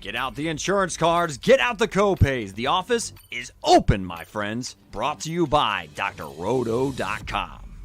Get out the insurance cards, get out the copays. The office is open, my friends. Brought to you by drroto.com.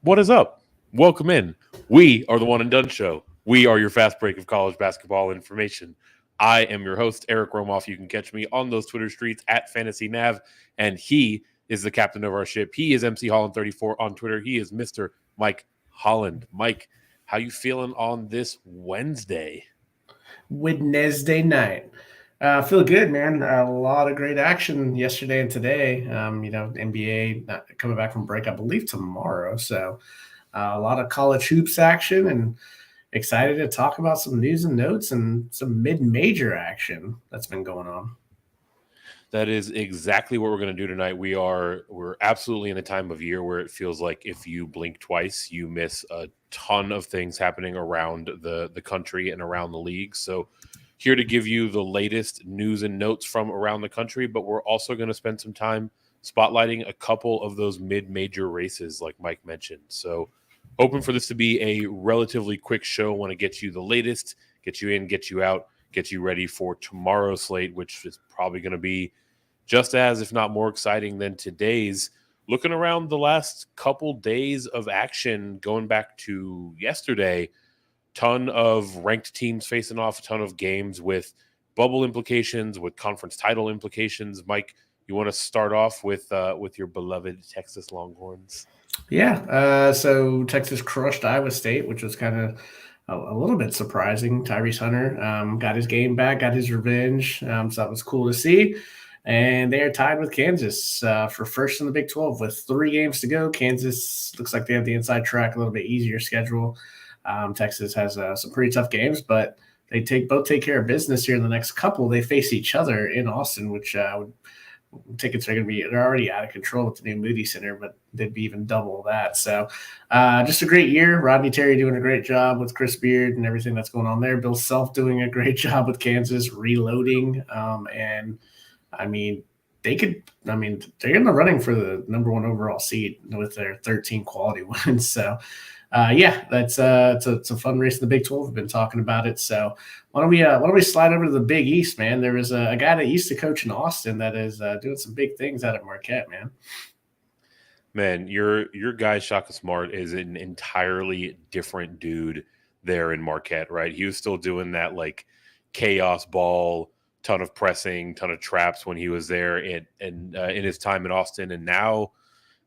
What is up? Welcome in. We are the One and Done Show. We are your fast break of college basketball information. I am your host, Eric Romoff. You can catch me on those Twitter streets at FantasyNav, and he is the captain of our ship. He is MC Holland34 on Twitter. He is Mr. Mike Holland. Mike, how you feeling on this Wednesday? Wednesday night. Feel good, man. A lot of great action yesterday and today. NBA coming back from break, I believe, tomorrow. So a lot of college hoops action, and excited to talk about some news and notes and some mid-major action that's been going on. That is exactly what we're going to do tonight. We're absolutely in a time of year where it feels like if you blink twice, you miss a ton of things happening around the country and around the league. So here to give you the latest news and notes from around the country, but we're also going to spend some time spotlighting a couple of those mid-major races like Mike mentioned. So hoping for this to be a relatively quick show. Want to get you the latest, get you in, get you out, get you ready for tomorrow's slate, which is probably going to be just as, if not more exciting than today's. Looking around the last couple days of action, going back to yesterday, ton of ranked teams facing off, a ton of games with bubble implications, with conference title implications. Mike, you want to start off with your beloved Texas Longhorns? Yeah. So Texas crushed Iowa State, which was kind of a little bit surprising. Tyrese Hunter got his game back, got his revenge. So that was cool to see. And they are tied with Kansas for first in the Big 12 with 3 games to go. Kansas looks like they have the inside track, a little bit easier schedule. Texas has some pretty tough games, but they both take care of business here in the next couple. They face each other in Austin, which tickets are going to be, they're already out of control with the new Moody Center, but they'd be even double that. So just a great year. Rodney Terry doing a great job with Chris Beard and everything that's going on there. Bill Self doing a great job with Kansas, reloading. And I mean, they're in the running for the number 1 overall seed with their 13 quality wins. So that's it's a fun race in the Big 12. We've been talking about it. So why don't we slide over to the Big East, man? There was a guy that used to coach in Austin that is doing some big things out at Marquette, man. Man, your guy Shaka Smart is an entirely different dude there in Marquette, right? He was still doing that like chaos ball, ton of pressing, ton of traps when he was there in his time in Austin, and now,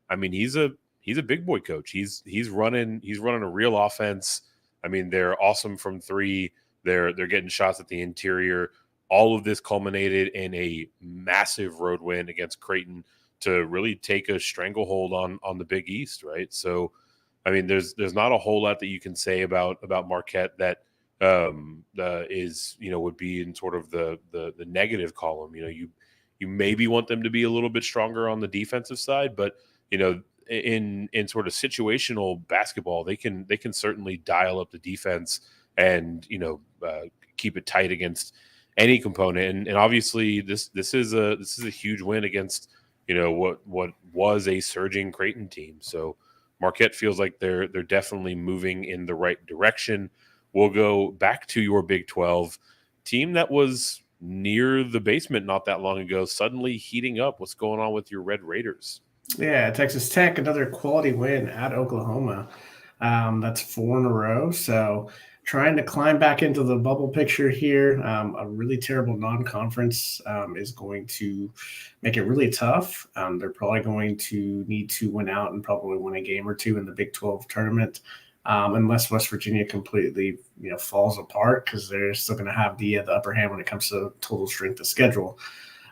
I mean, he's a big boy coach. He's running a real offense. I mean, they're awesome from 3. They're getting shots at the interior. All of this culminated in a massive road win against Creighton to really take a stranglehold on the Big East, right? So, I mean, there's not a whole lot that you can say about Marquette that is, would be in sort of the negative column. You maybe want them to be a little bit stronger on the defensive side, but in sort of situational basketball, they can certainly dial up the defense and keep it tight against any component. And obviously this is a huge win against what was a surging Creighton team. So Marquette feels like they're definitely moving in the right direction. We'll go back to your Big 12 team that was near the basement not that long ago, suddenly heating up. What's going on with your Red Raiders? Yeah, Texas Tech, another quality win at Oklahoma. That's 4 in a row. So trying to climb back into the bubble picture here. A really terrible non-conference is going to make it really tough. They're probably going to need to win out and probably win a game or 2 in the Big 12 tournament. Unless West Virginia completely, falls apart, because they're still going to have the upper hand when it comes to total strength of schedule.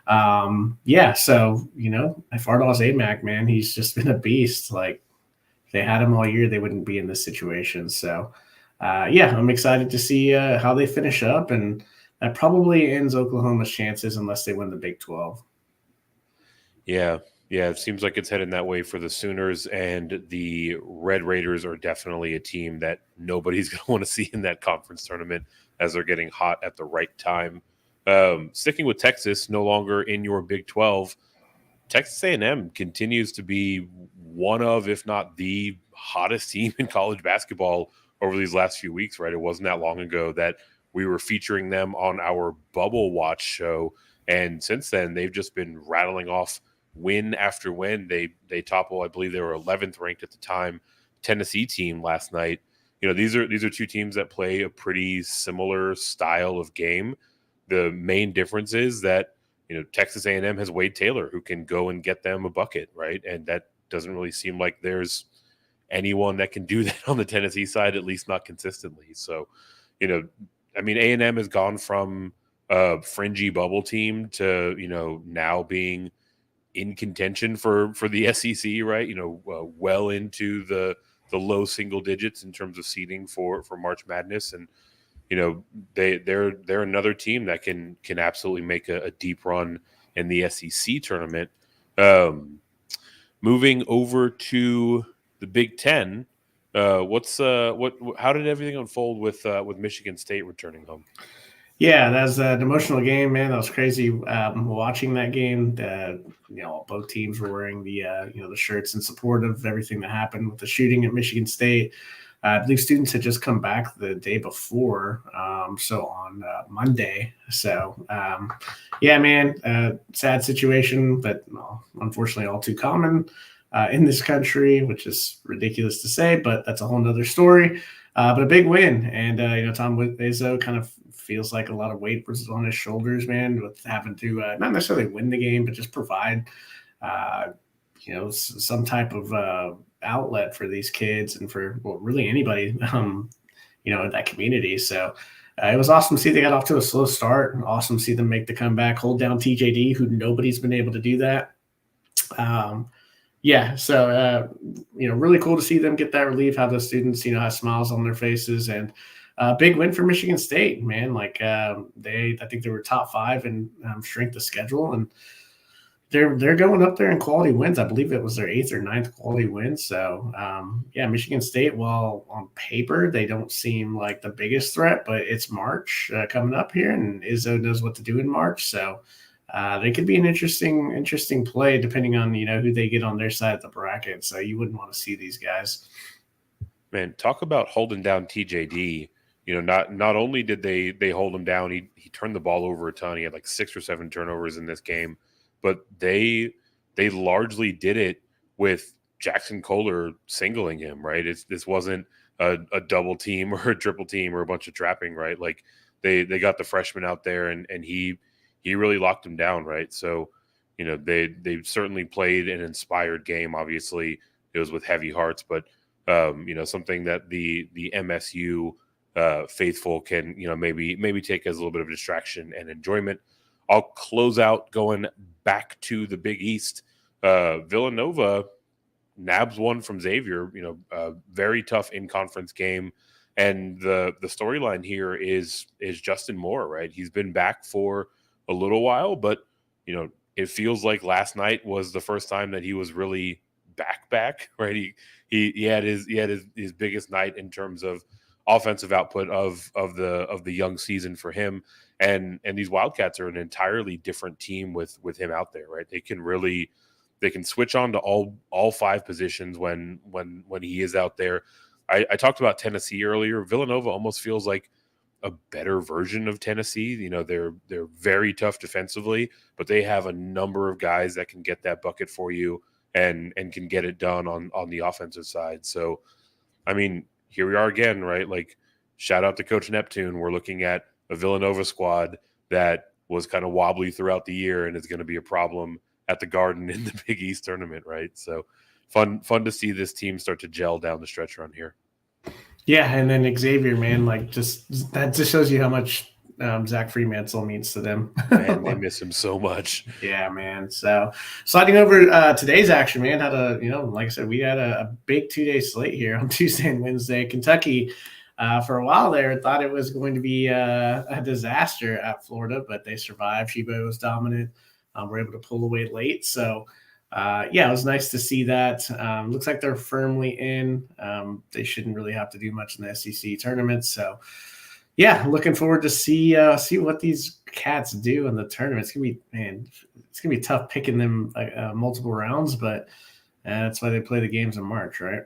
So if Ardaw's AMAC, man, he's just been a beast. Like, if they had him all year, they wouldn't be in this situation. So, I'm excited to see how they finish up, and that probably ends Oklahoma's chances unless they win the Big 12. Yeah, it seems like it's heading that way for the Sooners, and the Red Raiders are definitely a team that nobody's going to want to see in that conference tournament as they're getting hot at the right time. Sticking with Texas, no longer in your Big 12, Texas A&M continues to be one of, if not the hottest team in college basketball over these last few weeks, right? It wasn't that long ago that we were featuring them on our Bubble Watch show. And since then, they've just been rattling off win after win. They topple, I believe they were 11th ranked at the time, Tennessee team last night. These are two teams that play a pretty similar style of game. The main difference is that, Texas A&M has Wade Taylor, who can go and get them a bucket, right? And that doesn't really seem like there's anyone that can do that on the Tennessee side, at least not consistently. So, A&M has gone from a fringy bubble team to, now being in contention for the SEC, right? Well into the low single digits in terms of seeding for March Madness. And, they're another team that can absolutely make a deep run in the SEC tournament. Moving over to the Big Ten, how did everything unfold with Michigan State returning home? Yeah, that was an emotional game, man. That was crazy watching that game. Both teams were wearing the the shirts in support of everything that happened with the shooting at Michigan State. I believe students had just come back the day before, so on Monday. So, yeah, man, sad situation, but unfortunately all too common in this country, which is ridiculous to say, but that's a whole nother story. But a big win, and Tom Izzo kind of feels like a lot of weight was on his shoulders, man, with having to not necessarily win the game, but just provide some type of outlet for these kids and for really anybody in that community. So it was awesome to see they got off to a slow start. Awesome to see them make the comeback, hold down TJD, who nobody's been able to do that. Really cool to see them get that relief, have the students have smiles on their faces, and big win for Michigan State, man. I think they were top 5 in strength of schedule, and they're going up there in quality wins. I believe it was their 8th or 9th quality win. So, Michigan State, while on paper they don't seem like the biggest threat, but it's March coming up here, and Izzo knows what to do in March. So they could be an interesting play depending on who they get on their side of the bracket. So you wouldn't want to see these guys. Man, talk about holding down TJD. Not only did they hold him down, he turned the ball over a ton. He had like 6 or 7 turnovers in this game. But they largely did it with Jackson Kohler singling him, right? This wasn't a double team or a triple team or a bunch of trapping, right? Like they got the freshman out there and he really locked him down, right? So, they certainly played an inspired game. Obviously, it was with heavy hearts, but something that the MSU faithful can maybe take as a little bit of distraction and enjoyment. I'll close out going back to the Big East. Villanova nabs one from Xavier, a very tough in-conference game. And the storyline here is Justin Moore, right? He's been back for a little while, but, it feels like last night was the first time that he was really back, right? He had his biggest night in terms of offensive output of the young season for him. And these Wildcats are an entirely different team with him out there, right? They can switch on to all 5 positions when he is out there. I talked about Tennessee earlier. Villanova almost feels like a better version of Tennessee. They're very tough defensively, but they have a number of guys that can get that bucket for you and can get it done on the offensive side. So, here we are again, right? Like, shout out to Coach Neptune. We're looking at a Villanova squad that was kind of wobbly throughout the year and is going to be a problem at the Garden in the Big East tournament, right? So fun to see this team start to gel down the stretch run here. Yeah, and then Xavier, man, that just shows you how much Zach Freemantle means to them. Man, they miss him so much. Yeah, man. So sliding over today's action, man, had like I said, we had a big 2-day slate here on Tuesday and Wednesday. Kentucky, for a while there, thought it was going to be a disaster at Florida, but they survived. Chibo was dominant. Were able to pull away late. So, it was nice to see that. Looks like they're firmly in. They shouldn't really have to do much in the SEC tournament. So, looking forward to see what these cats do in the tournament. It's gonna be tough picking them multiple rounds, but that's why they play the games in March, right?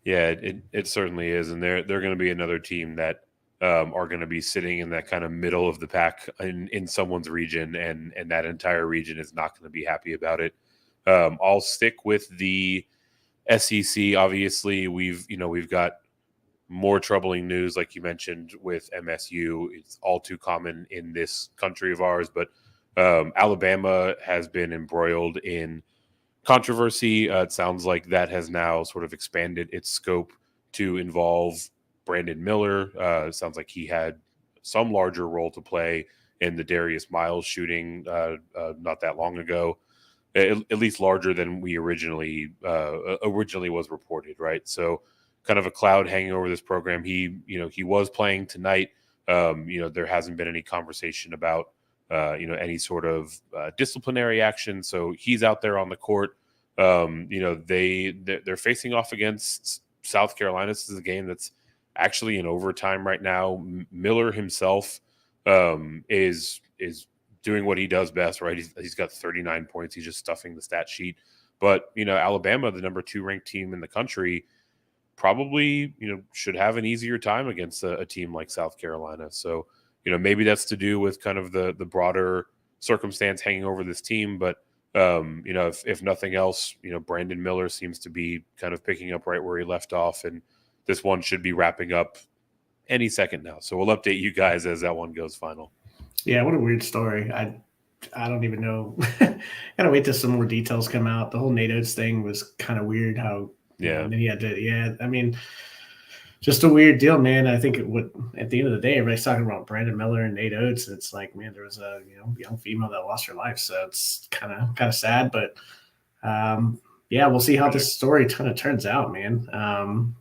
Yeah, it certainly is, and they're going to be another team that are going to be sitting in that kind of middle of the pack in someone's region, and that entire region is not going to be happy about it. I'll stick with the SEC. Obviously, we've got more troubling news, like you mentioned, with MSU. It's all too common in this country of ours, but Alabama has been embroiled in controversy. It sounds like that has now sort of expanded its scope to involve Brandon Miller. It sounds like he had some larger role to play in the Darius Miles shooting not that long ago, at least larger than we originally was reported, right? So kind of a cloud hanging over this program. He was playing tonight. There hasn't been any conversation about any sort of disciplinary action. So he's out there on the court. They're facing off against South Carolina. This is a game that's actually in overtime right now. Miller himself is doing what he does best, right? He's got 39 points. He's just stuffing the stat sheet. But Alabama, the number 2 ranked team in the country, probably should have an easier time against a team like South Carolina. So maybe that's to do with kind of the broader circumstance hanging over this team. But if nothing else, Brandon Miller seems to be kind of picking up right where he left off, and this one should be wrapping up any second now. So we'll update you guys as that one goes final. Yeah, what a weird story. I don't even know. Gotta wait till some more details come out. The whole Nate Oates thing was kind of weird. How and then he had to. I mean, just a weird deal, man. I think at the end of the day, everybody's talking about Brandon Miller and Nate Oates. And it's like, man, there was a young female that lost her life, so it's kind of sad. But we'll see how this story kind of turns out, man.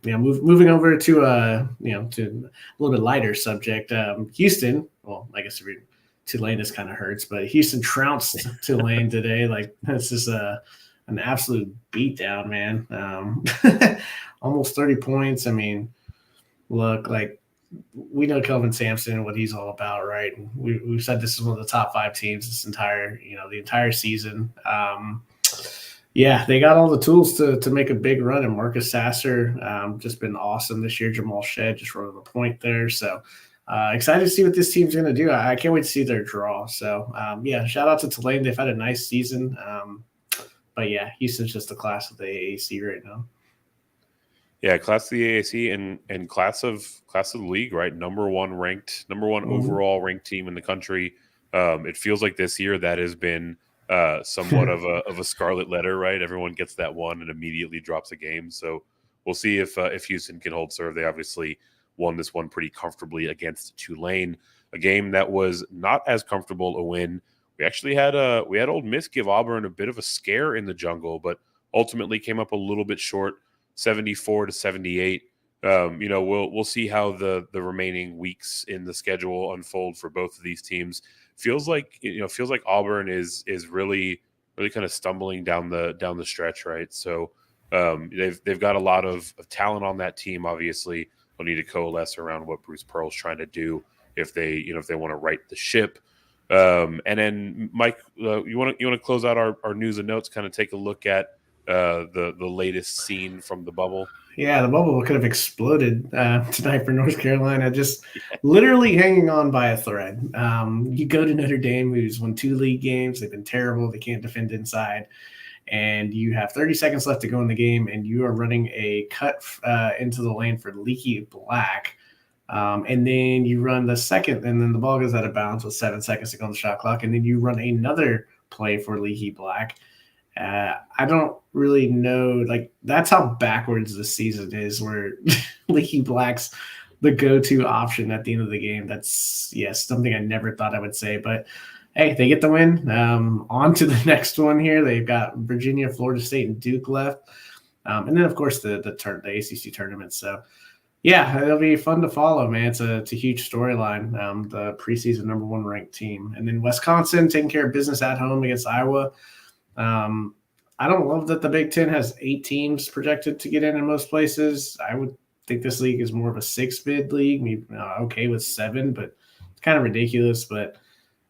Moving over to to a little bit lighter subject. Houston. Well, I guess Tulane just kind of hurts, but Houston trounced Tulane today. Like, this is an absolute beatdown, man. Almost 30 points. I mean, look, like, we know Kelvin Sampson and what he's all about, right? We've said this is one of the top 5 teams this entire, the entire season. They got all the tools to make a big run, and Marcus Sasser just been awesome this year. Jamal Shedd just running the point there. So excited to see what this team's going to do. I can't wait to see their draw. So, shout out to Tulane. They've had a nice season. But Houston's just the class of the AAC right now. Yeah, class of the AAC and class of the league, right? Number one overall ranked team in the country. It feels like this year that has been somewhat of a scarlet letter, right? Everyone gets that one and immediately drops a game. So we'll see if Houston can hold serve. They obviously won this one pretty comfortably against Tulane, a game that was not as comfortable a win. We actually had Ole Miss give Auburn a bit of a scare in the jungle, but ultimately came up a little bit short, 74-78. We'll see how the remaining weeks in the schedule unfold for both of these teams. Feels like Auburn is really kind of stumbling down the stretch, right? So they've got a lot of talent on that team. Obviously, they'll need to coalesce around what Bruce Pearl's trying to do if they want to right the ship. And then Mike, you want to close out our news and notes, kind of take a look at the latest scene from the bubble. Yeah, the bubble could have exploded tonight for North Carolina, just literally hanging on by a thread. You go to Notre Dame, who's won 2 league games. They've been terrible. They can't defend inside. And you have 30 seconds left to go in the game, and you are running a cut into the lane for Leaky Black. And then you run the second, and then the ball goes out of bounds with 7 seconds to go on the shot clock. And then you run another play for Leaky Black. I don't really know. Like, that's how backwards the season is, where Leaky Black's the go-to option at the end of the game. That's, something I never thought I would say. But, hey, they get the win. On to the next one here. They've got Virginia, Florida State, and Duke left. And then, of course, the ACC tournament. So, it'll be fun to follow, man. It's a huge storyline, the preseason number 1 ranked team. And then Wisconsin taking care of business at home against Iowa. I don't love that the Big Ten has 8 teams projected to get in most places. I would think this league is more of a 6-bid league, maybe okay with 7, but it's kind of ridiculous. But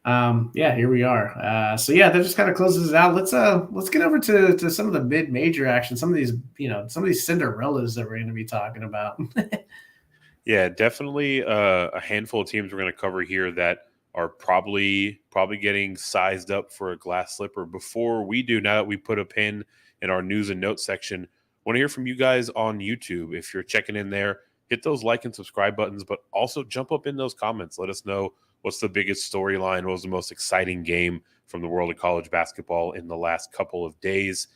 Yeah, here we are. So yeah, that just kind of closes it out. Let's get over to some of the mid-major action, some of these, some of these Cinderellas that we're going to be talking about. Yeah, definitely a handful of teams we're going to cover here that are probably getting sized up for a glass slipper. Before we do, now that we put a pin in our news and notes section, want to hear from you guys on YouTube. If you're checking in there, hit those like and subscribe buttons, but also jump up in those comments. Let us know what's the biggest storyline, what was the most exciting game from the world of college basketball in the last couple of days.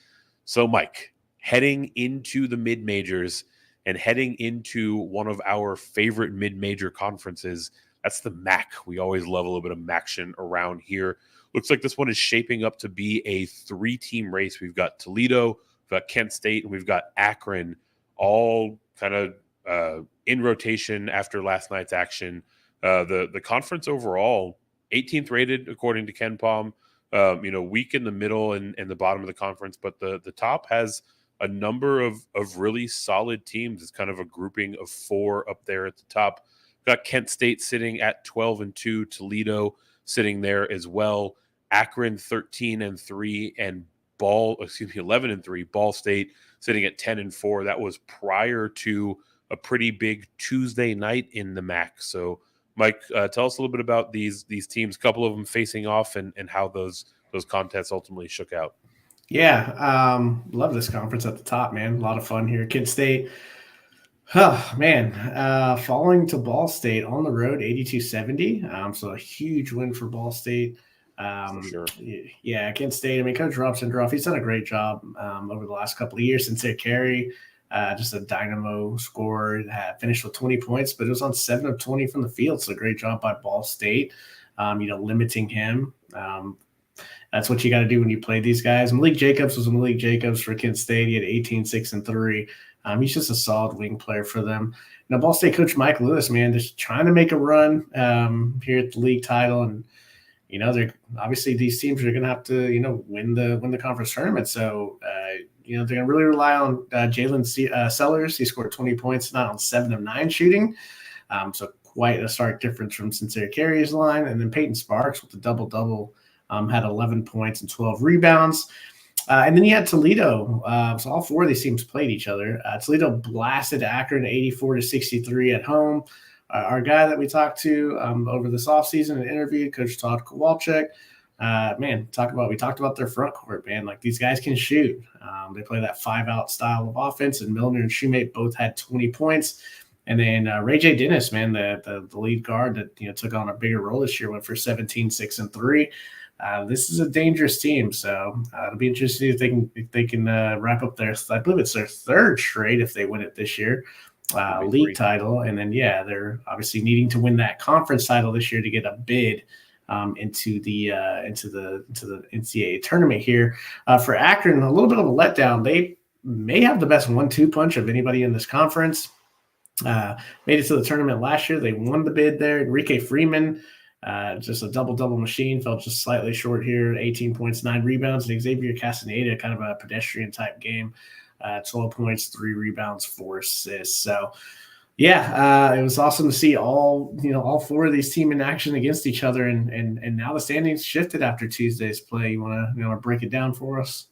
So, Mike, heading into the mid majors and heading into one of our favorite mid-major conferences, that's the MAC. We always love a little bit of action around here. Looks like this one is shaping up to be a 3-team race. We've got Toledo, we've got Kent State, and we've got Akron, all kind of in rotation after last night's action. The conference overall, 18th rated according to Ken Palm. Weak in the middle and the bottom of the conference, but the top has a number of really solid teams. It's kind of a grouping of 4 up there at the top. Got Kent State sitting at 12-2, Toledo sitting there as well. Akron 13-3, and 11-3. Ball State sitting at 10-4. That was prior to a pretty big Tuesday night in the MAC. So, Mike, tell us a little bit about these teams. A couple of them facing off and how those contests ultimately shook out. Yeah, love this conference at the top, man. A lot of fun here. Kent State, oh man, falling to Ball State on the road, 82-70. So a huge win for Ball State. For sure. Yeah, Kent State. I mean, Coach Robson-Droff, he's done a great job over the last couple of years. Sincere Carey, just a dynamo scorer, finished with 20 points, but it was on 7 of 20 from the field. So a great job by Ball State, limiting him. That's what you got to do when you play these guys. Malik Jacobs was Malik Jacobs for Kent State. He had 18, 6, and 3. He's just a solid wing player for them. Now, Ball State coach Mike Lewis, man, just trying to make a run here at the league title. And, they're obviously these teams are going to have to, win the conference tournament. So, they're going to really rely on Jalen Sellers. He scored 20 points, not on 7 of 9 shooting. So quite a stark difference from Sincere Carey's line. And then Peyton Sparks with the double-double. Had 11 points and 12 rebounds. And then you had Toledo. So all 4 of these teams played each other. Toledo blasted Akron 84-63 at home. Our guy that we talked to over this offseason and interviewed, Coach Todd Kowalczyk, we talked about their front court, man. Like, these guys can shoot. They play that 5-out style of offense, and Milner and Shoemate both had 20 points. And then Ray J. Dennis, man, the lead guard that took on a bigger role this year, went for 17, 6, and 3. This is a dangerous team, so it'll be interesting if they can wrap up I believe it's their 3rd straight if they win it this year, league title, and then they're obviously needing to win that conference title this year to get a bid into the NCAA tournament here. For Akron, a little bit of a letdown. They may have the best 1-2 punch of anybody in this conference. Made it to the tournament last year. They won the bid there. Enrique Freeman. Just a double machine, fell just slightly short here, 18 points, 9 rebounds. And Xavier Castaneda, kind of a pedestrian type game, 12 points, 3 rebounds, 4 assists. So, it was awesome to see all 4 of these teams in action against each other. And now the standings shifted after Tuesday's play. You want to break it down for us?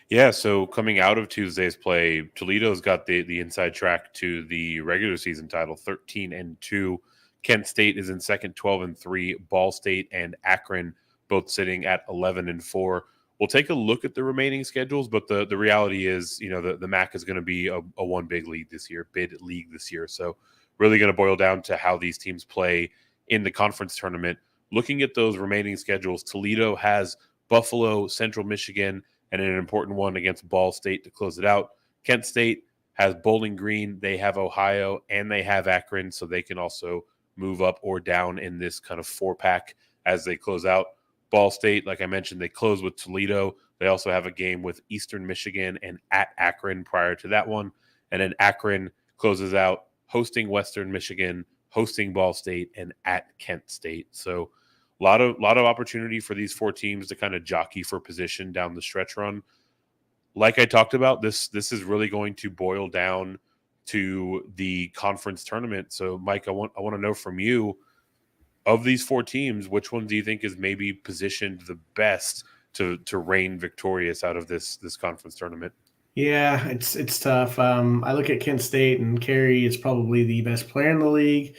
Yeah, so coming out of Tuesday's play, Toledo's got the inside track to the regular season title, 13-2. Kent State is in second, 12-3. Ball State and Akron both sitting at 11-4. We'll take a look at the remaining schedules, but the reality is, the MAC is going to be a one big league this year, bid league this year. So really going to boil down to how these teams play in the conference tournament. Looking at those remaining schedules, Toledo has Buffalo, Central Michigan, and an important one against Ball State to close it out. Kent State has Bowling Green, they have Ohio, and they have Akron, so they can also move up or down in this kind of 4-pack as they close out. Ball State, like I mentioned, they close with Toledo. They also have a game with Eastern Michigan and at Akron prior to that one. And then Akron closes out hosting Western Michigan, hosting Ball State, and at Kent State. So a lot of opportunity for these 4 teams to kind of jockey for position down the stretch run. Like I talked about, this is really going to boil down to the conference tournament. So, Mike, I want to know from you, of these 4 teams, which one do you think is maybe positioned the best to reign victorious out of this conference tournament? Yeah, it's tough. I look at Kent State, and Carey is probably the best player in the league.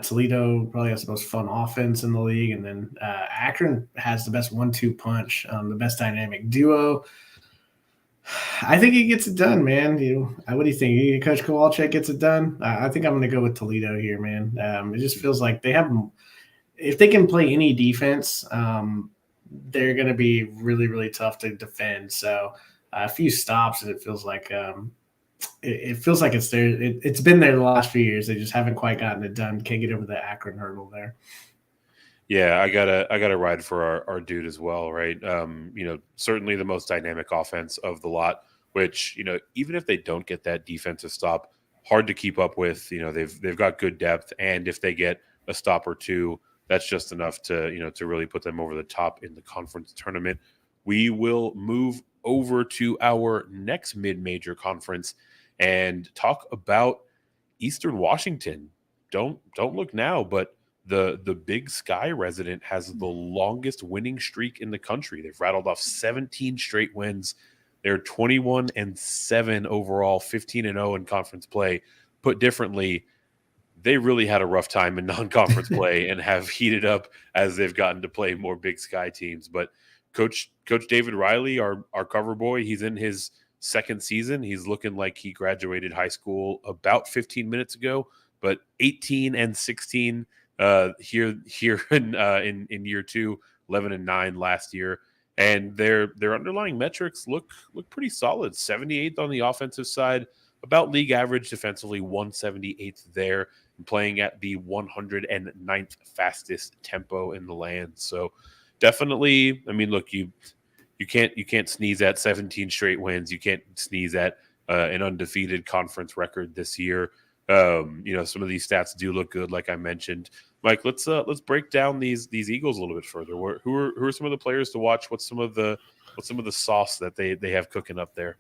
Toledo probably has the most fun offense in the league, and then Akron has the best 1-2 punch, the best dynamic duo. I think he gets it done, man. What do you think? Coach Kowalczyk gets it done. I think I'm going to go with Toledo here, man. It just feels like they have, if they can play any defense, they're going to be really, really tough to defend. So a few stops, and it feels like it's there. It's been there the last few years. They just haven't quite gotten it done. Can't get over the Akron hurdle there. Yeah, I gotta ride for our dude as well, right? Certainly the most dynamic offense of the lot, which, even if they don't get that defensive stop, hard to keep up with. They've got good depth, and if they get a stop or two, that's just enough to really put them over the top in the conference tournament. We will move over to our next mid-major conference and talk about Eastern Washington. Don't look now, but the Big Sky resident has the longest winning streak in the country. They've rattled off 17 straight wins. They're 21-7 overall, 15-0 in conference play. Put differently, they really had a rough time in non-conference play and have heated up as they've gotten to play more Big Sky teams. But Coach David Riley, our cover boy, he's in his second season. He's looking like he graduated high school about 15 minutes ago, but 18-16 here in year 2, 11-9 last year. And their underlying metrics look pretty solid. 78th on the offensive side, about league average defensively, 178th there, and playing at the 109th fastest tempo in the land. So definitely, I mean, look, you can't sneeze at 17 straight wins. You can't sneeze at an undefeated conference record this year. Some of these stats do look good, like I mentioned. Mike, let's break down these Eagles a little bit further. Who are some of the players to watch? What's some of the sauce that they have cooking up there?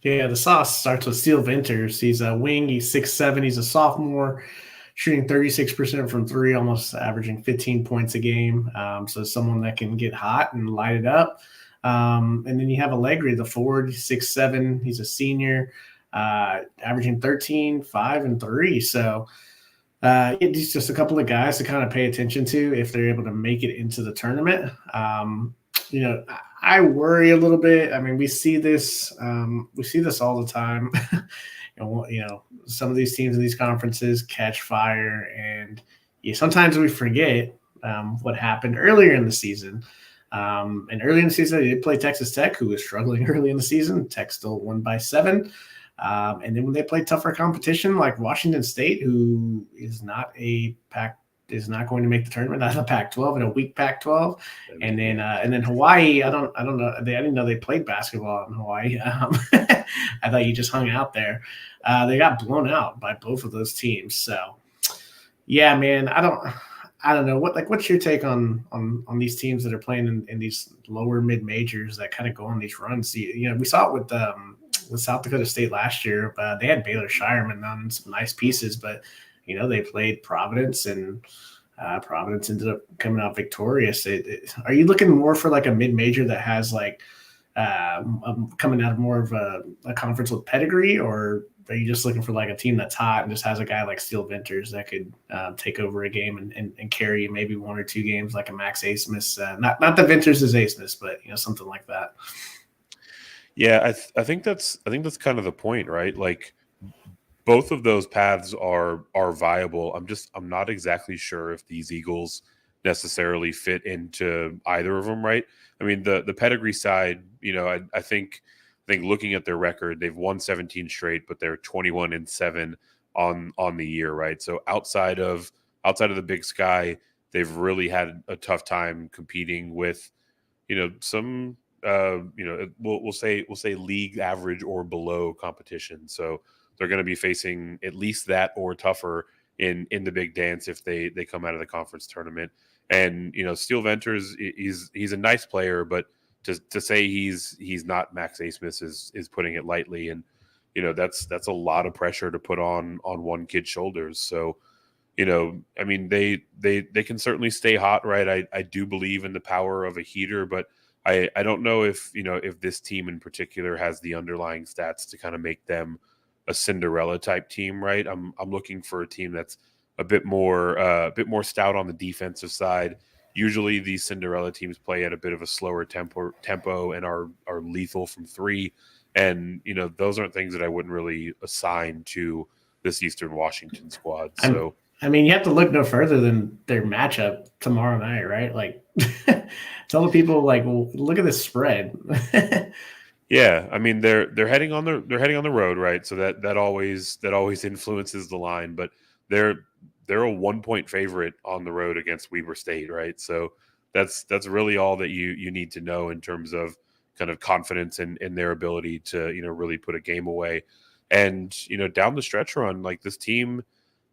Yeah, the sauce starts with Steele Venters. He's a wing. He's 6'7". He's a sophomore, shooting 36% from three, almost averaging 15 points a game. So someone that can get hot and light it up. And then you have Allegri, the forward, 6'7". He's a senior, averaging 13, 5, and 3. So it's just a couple of guys to kind of pay attention to if they're able to make it into the tournament. I worry a little bit. I mean, we see this all the time. Some of these teams in these conferences catch fire, and sometimes we forget what happened earlier in the season. And early in the season, they did play Texas Tech, who was struggling early in the season. Tech still won by 7. And then when they play tougher competition like Washington State, who is not going to make the tournament out of the Pac-12 in a weak Pac-12, and then Hawaii. I don't know. I didn't know they played basketball in Hawaii. I thought you just hung out there. They got blown out by both of those teams. So, yeah, man, I don't know what's your take on these teams that are playing in these lower mid majors that kind of go on these runs. We saw it with South Dakota State last year. They had Baylor Shireman on some nice pieces, but they played Providence, and Providence ended up coming out victorious. Are you looking more for like a mid major that has like coming out of more of a conference with pedigree, or are you just looking for like a team that's hot and just has a guy like Steele Venters that could take over a game and carry maybe 1 or 2 games like a Max Asmus? Not that Venters is Asmus, but something like that. Yeah, I think that's kind of the point, right? Like both of those paths are viable. I'm not exactly sure if these Eagles necessarily fit into either of them, right? I mean, the pedigree side, I think looking at their record, they've won 17 straight, but they're 21-7 on the year, right? So outside of the Big Sky, they've really had a tough time competing with, some we'll say league average or below competition. So they're going to be facing at least that or tougher in the big dance if they come out of the conference tournament. And Steele Venters, he's a nice player, but to say he's not Max Asmus is putting it lightly. And that's a lot of pressure to put on one kid's shoulders. So I mean, they can certainly stay hot, right? I do believe in the power of a heater, but I don't know if if this team in particular has the underlying stats to kind of make them a Cinderella type team, right? I'm looking for a team that's a bit more stout on the defensive side. Usually these Cinderella teams play at a bit of a slower tempo and are lethal from three. And those aren't things that I wouldn't really assign to this Eastern Washington squad. So I mean, you have to look no further than their matchup tomorrow night, right? Like, tell the people, like, well, look at this spread. yeah, I mean they're heading on the road, right? So that always influences the line, but they're a 1 point favorite on the road against Weber State, right? So that's really all that you need to know in terms of kind of confidence in their ability to really put a game away. And down the stretch run, like this team,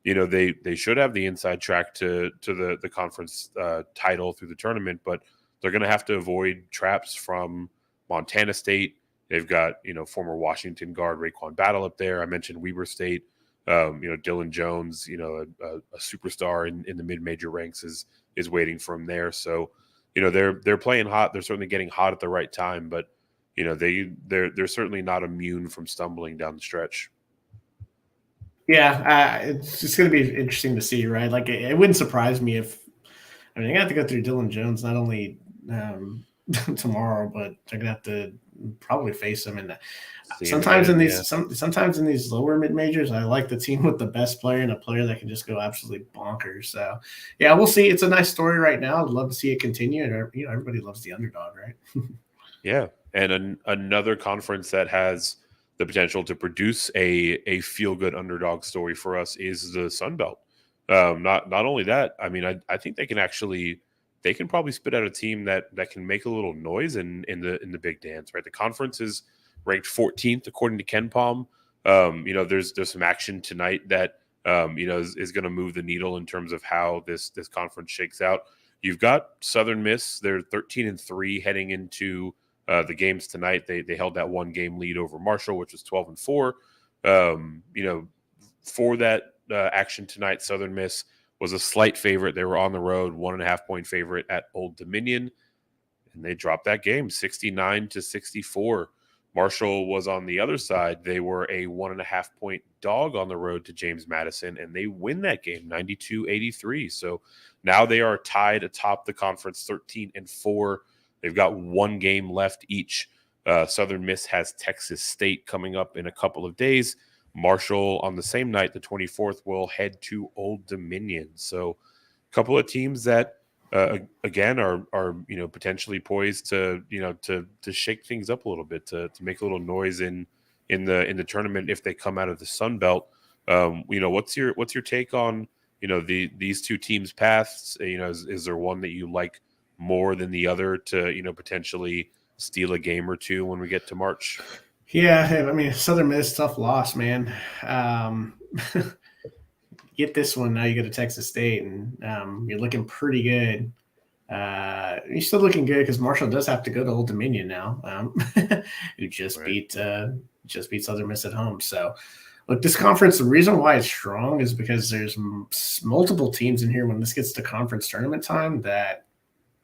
they should have the inside track to the conference title through the tournament, but they're going to have to avoid traps from Montana State. They've got former Washington guard Raekwon Battle up there. I mentioned Weber State. Dylan Jones, a superstar in the mid-major ranks is waiting for him there. So, they're playing hot. They're certainly getting hot at the right time, but they're certainly not immune from stumbling down the stretch. Yeah, it's just going to be interesting to see, right? Like, it wouldn't surprise me if, I mean, they have to go through Dylan Jones not only tomorrow, but they're going to have to probably face him. And sometimes in these, sometimes in these lower mid majors, I like the team with the best player and a player that can just go absolutely bonkers. So, yeah, we'll see. It's a nice story right now. I'd love to see it continue. And everybody loves the underdog, right? Yeah, and another conference that has the potential to produce a feel good underdog story for us is the Sun Belt. Not only that, I mean, I think they can probably spit out a team that can make a little noise in the big dance, right? The conference is ranked 14th according to Ken Palm. There's some action tonight that is going to move the needle in terms of how this conference shakes out. You've got Southern Miss; they're 13-3 heading into the games tonight. They held that 1-game lead over Marshall, which was 12-4. For that action tonight, Southern Miss was a slight favorite. They were on the road, 1.5-point favorite at Old Dominion, and they dropped that game 69-64. Marshall was on the other side. They were a 1.5-point dog on the road to James Madison, and they win that game 92-83. So now they are tied atop the conference 13-4. They've got 1 game left each. Southern Miss has Texas State coming up in a couple of days. Marshall on the same night, the 24th, will head to Old Dominion. So a couple of teams that again are potentially poised to shake things up a little bit, to make a little noise in the tournament if they come out of the Sun Belt. What's your take on these two teams' paths? Is there one that you like more than the other to potentially steal a game or two when we get to March? Yeah, I mean, Southern Miss, tough loss, man. Get this one now. You go to Texas State, and you're looking pretty good. You're still looking good because Marshall does have to go to Old Dominion now, who just beat Southern Miss at home. So, look, this conference, the reason why it's strong is because there's multiple teams in here when this gets to conference tournament time that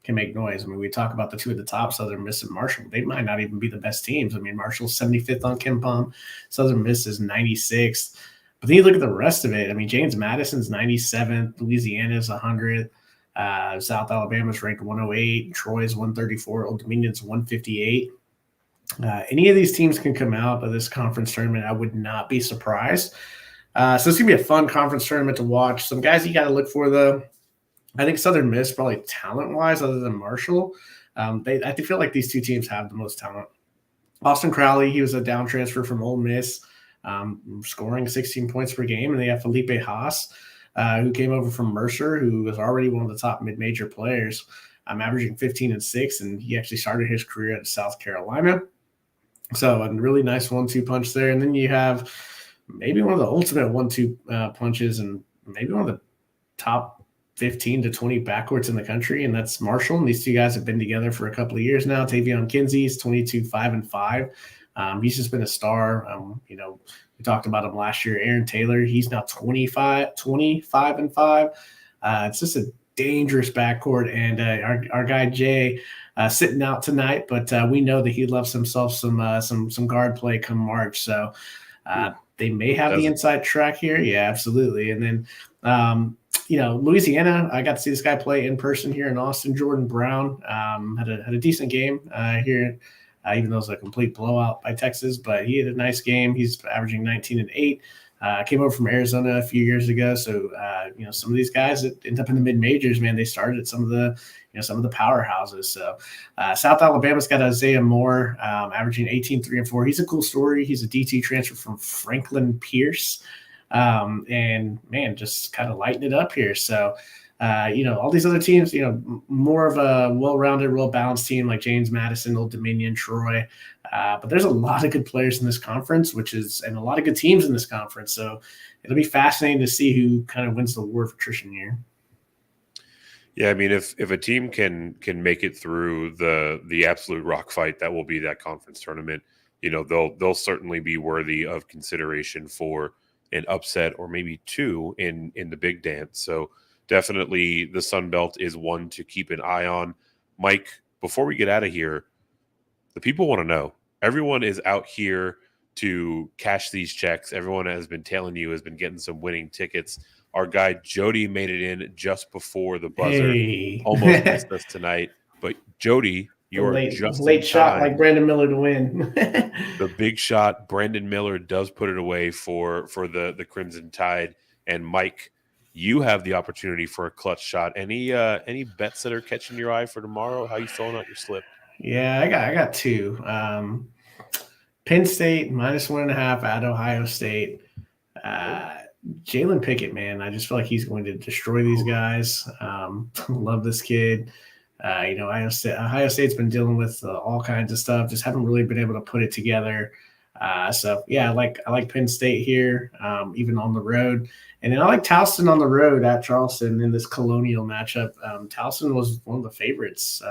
can make noise. I mean, we talk about the two at the top, Southern Miss and Marshall. They might not even be the best teams. I mean, Marshall's 75th on Ken Palm. Southern Miss is 96th. But then you look at the rest of it. I mean, James Madison's 97th. Louisiana's 100th. South Alabama's ranked 108. Troy's 134. Old Dominion's 158. Any of these teams can come out of this conference tournament. I would not be surprised. So it's going to be a fun conference tournament to watch. Some guys you got to look for, though. I think Southern Miss, probably talent-wise, other than Marshall, I feel like these two teams have the most talent. Austin Crowley, he was a down transfer from Ole Miss, scoring 16 points per game. And they have Felipe Haas, who came over from Mercer, who was already one of the top mid-major players, averaging 15-6, and he actually started his career at South Carolina. So a really nice 1-2 punch there. And then you have maybe one of the ultimate 1-2 punches and maybe one of the top 15 to 20 backcourts in the country, and that's Marshall. And these two guys have been together for a couple of years now. Tavion Kinsey is 22-5-5. He's just been a star. We talked about him last year. Aaron Taylor, he's now 25-5. It's just a dangerous backcourt. And our guy Jay sitting out tonight, but we know that he loves himself some guard play come March. So they may have the inside track here. Yeah, absolutely. And then Louisiana, I got to see this guy play in person here in Austin. Jordan Brown had a decent game here. Even though it was a complete blowout by Texas, but he had a nice game. He's averaging 19 and 8. Came over from Arizona a few years ago. So, some of these guys that end up in the mid majors, man, they started at some of the powerhouses. So South Alabama's got Isaiah Moore, averaging 18, 3 and 4. He's a cool story. He's a DT transfer from Franklin Pierce. And man, just kind of lighting it up here. So, all these other teams, more of a well-rounded, well-balanced team like James Madison, Old Dominion, Troy. But there's a lot of good players in this conference, and a lot of good teams in this conference. So it'll be fascinating to see who kind of wins the war of attrition here. Yeah, I mean, if a team can make it through the absolute rock fight that will be that conference tournament, they'll certainly be worthy of consideration for an upset or maybe two in the big dance. So definitely the Sun Belt is one to keep an eye on. Mike, before we get out of here, the people want to know. Everyone is out here to cash these checks. Everyone has been telling you has been getting some winning tickets. Our guy Jody made it in just before the buzzer. Hey. Almost missed us tonight. But Jody, you're just late shot like Brandon Miller to win. The big shot, Brandon Miller does put it away for the Crimson Tide. And Mike, you have the opportunity for a clutch shot. Any bets that are catching your eye for tomorrow? How you filling out your slip? Yeah, I got two. Penn State -1.5 at Ohio State. Jalen Pickett, man, I just feel like he's going to destroy these guys. Love this kid. Ohio State's been dealing with all kinds of stuff. Just haven't really been able to put it together. So yeah, I like Penn State here, even on the road. And then I like Towson on the road at Charleston in this Colonial matchup. Towson was one of the favorites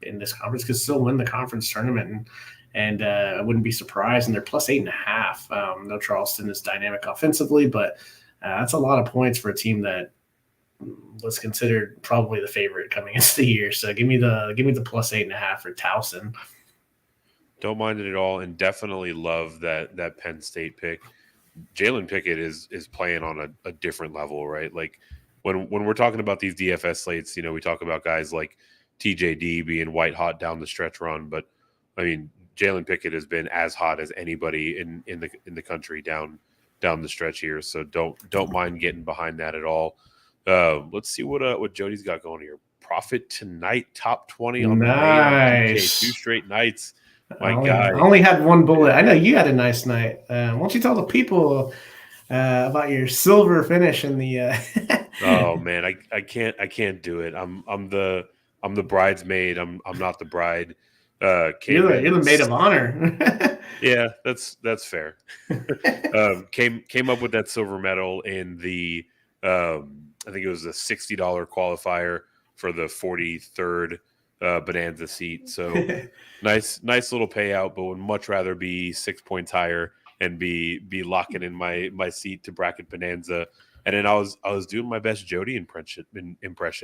in this conference, could still win the conference tournament, and I wouldn't be surprised. And they're +8.5. No, Charleston is dynamic offensively, but that's a lot of points for a team that was considered probably the favorite coming into the year. So give me the +8.5 for Towson. Don't mind it at all, and definitely love that Penn State pick. Jalen Pickett is playing on a different level, right? Like when we're talking about these DFS slates, we talk about guys like TJD being white hot down the stretch run, but I mean Jalen Pickett has been as hot as anybody in the country down the stretch here. So don't mind getting behind that at all. Let's see what Jody's got going here. Profit tonight, top 20 on nice. the 2 straight nights. I only had one bullet. I know you had a nice night. Why don't you tell the people about your silver finish in the? Oh man, I can't do it. I'm the bridesmaid. I'm not the bride. You're the maid of honor. Yeah, that's fair. Came up with that silver medal in the I think it was a $60 qualifier for the 43rd Bonanza seat. So nice little payout, but would much rather be 6 points higher and be locking in my seat to bracket Bonanza. And then I was doing my best Jody impression.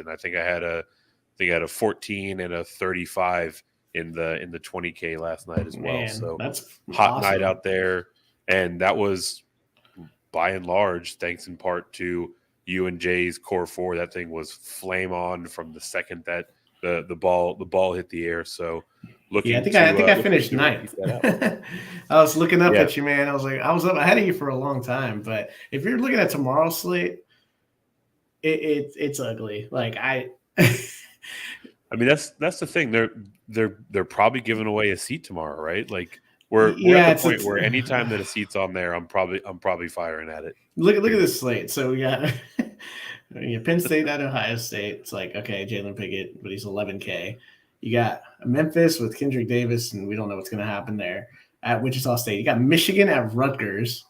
I think I had a 14 and a 35 in the 20K last night as well. Man, so that's hot awesome. night out there, and that was by and large thanks in part to you and Jay's core four. That thing was flame on from the second that the ball hit the air. So looking, I think I finished ninth. I was looking up at you, man. I was up ahead of you for a long time. But if you're looking at tomorrow's slate, it's ugly. Like I mean, that's the thing. They're probably giving away a seat tomorrow, right? Like we're at the point where anytime that a seat's on there, I'm probably firing at it. Look at this slate. So we got Penn State at Ohio State. It's like, okay, Jalen Pickett, but he's 11K. You got Memphis with Kendrick Davis, and we don't know what's going to happen there. At Wichita State, you got Michigan at Rutgers.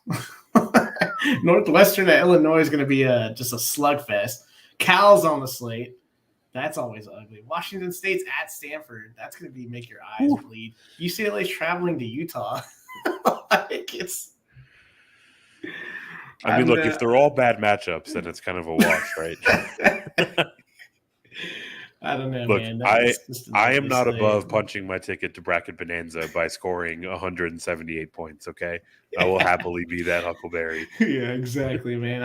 Northwestern at Illinois is going to be just a slugfest. Cal's on the slate. That's always ugly. Washington State's at Stanford. That's going to make your eyes bleed. UCLA's traveling to Utah. I mean, look, if they're all bad matchups, then it's kind of a wash, right? I don't know, look, man. I am not above punching my ticket to Bracket Bonanza by scoring 178 points, okay? I will happily be that Huckleberry. Yeah, exactly, man.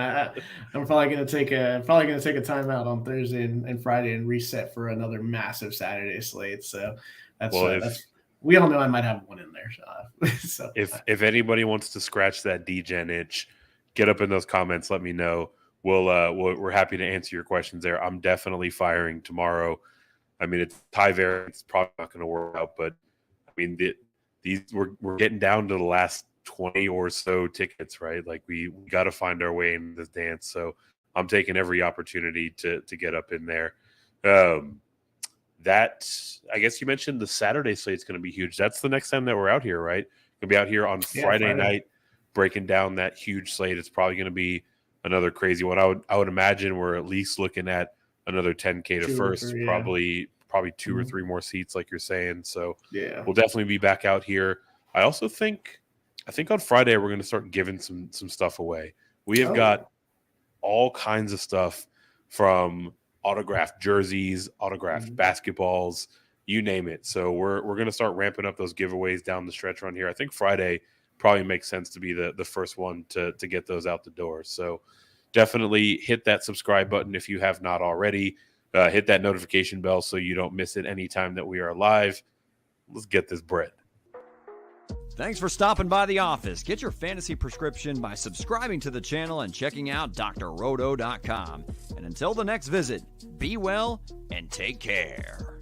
I'm probably gonna take a timeout on Thursday and Friday and reset for another massive Saturday slate. So that's we all know I might have one in there. So if anybody wants to scratch that DGen itch, get up in those comments. Let me know. We're happy to answer your questions there. I'm definitely firing tomorrow. I mean, it's high variance, probably not going to work out, but I mean, we're getting down to the last 20 or so tickets, right? Like we got to find our way in this dance. So I'm taking every opportunity to get up in there. That, I guess you mentioned the Saturday slate's going to be huge. That's the next time that we're out here, right? We'll be out here on Friday night, breaking down that huge slate. It's probably going to be another crazy one. I would imagine we're at least looking at another 10K to first, probably 2 or 3 more seats, like you're saying. So we'll definitely be back out here. I also think on Friday we're going to start giving some stuff away. We have got all kinds of stuff, from autographed jerseys, autographed basketballs, you name it. So we're going to start ramping up those giveaways down the stretch run here. I think Friday probably makes sense to be the first one to get those out the door. So definitely hit that subscribe button if you have not already. Hit that notification bell so you don't miss it anytime that we are live. Let's get this bread. Thanks for stopping by the office. Get your fantasy prescription by subscribing to the channel and checking out drroto.com. And until the next visit, be well and take care.